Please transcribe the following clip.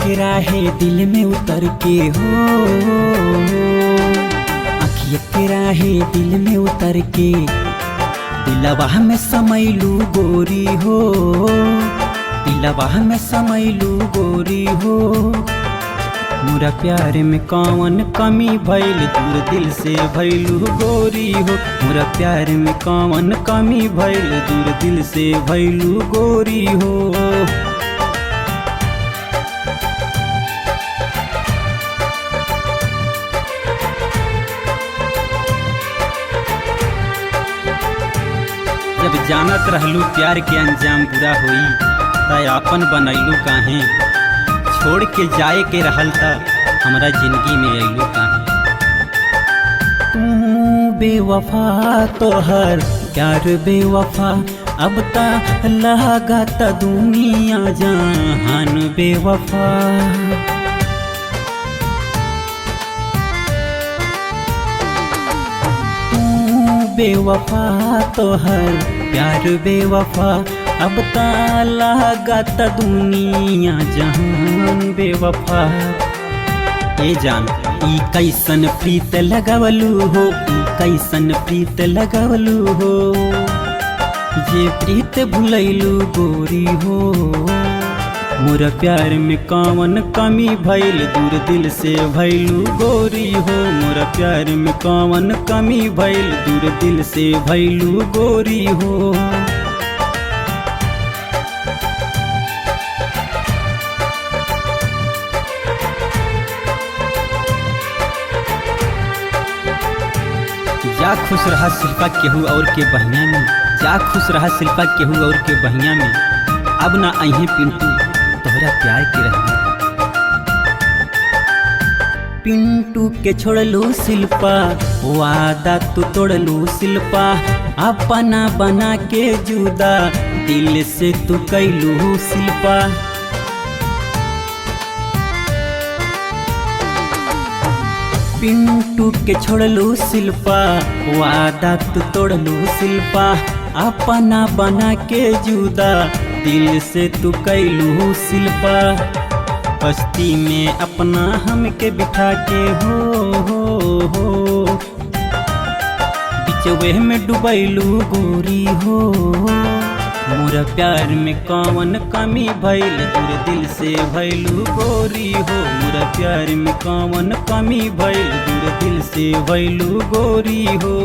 के राहे दिल में उतर के हो, अखिया के राहे दिल में उतर के दिलवा में समैलू गोरी हो, दिलवा में समैलू गोरी हो। मोरा प्यार में कौन कमी भइल दूर दिल से भइलू गोरी हो, मोरा प्यार में कौन कमी भइल दूर दिल से भइलू गोरी हो। जब जानत रहलू प्यार के अंजाम बुरा होई त आपन बनैलू काहे, छोड़ के जाए के रहल त हमरा जिंदगी में अइलू काहे। तू बेवफा तोहर प्यार बेवफा, अब ता लगा त दुनिया जहान बेवफा। बेवफा तोहर प्यार बेवफा, अब ता लगा त दुनिया जहान बेवफा। ए जान ई कैसन प्रीत लगवलू हो, ई कैसन प्रीत लगवलू हो, ये प्रीत भुलैलू गोरी हो। मोरा प्यार में कौन कमी भइल दूर दिल से भइलू गोरी हो, मोरा प्यार में कौन कमी भइल दूर दिल से भइलू गोरी हो। जा खुश रहा शिल्पा केहू और के बहिया में, जा खुश रहा शिल्पा केहू और के बहिया में, अब ना अहे पिंटू तोहरा प्यार के रहना। पिंटू के छोड़लू शिल्पा, वादा तू तोड़लू शिल्पा, अपना बना के जुदा दिल से तू कैलू शिल्पा। पिंटू के छोड़लू शिल्पा, वादा तू तोड़लू शिल्पा, अपना बना के जुदा दिल से तू कैलू शिल्पा। कश्ती में अपना हमके बिठा के हो, बिचवे में डुबैलू गोरी हो। मोरा प्यार में कौन कमी भइल दूर दिल से भइलू गोरी हो, मोरा प्यार में कौन कमी भइल दूर दिल से भइलू गोरी हो।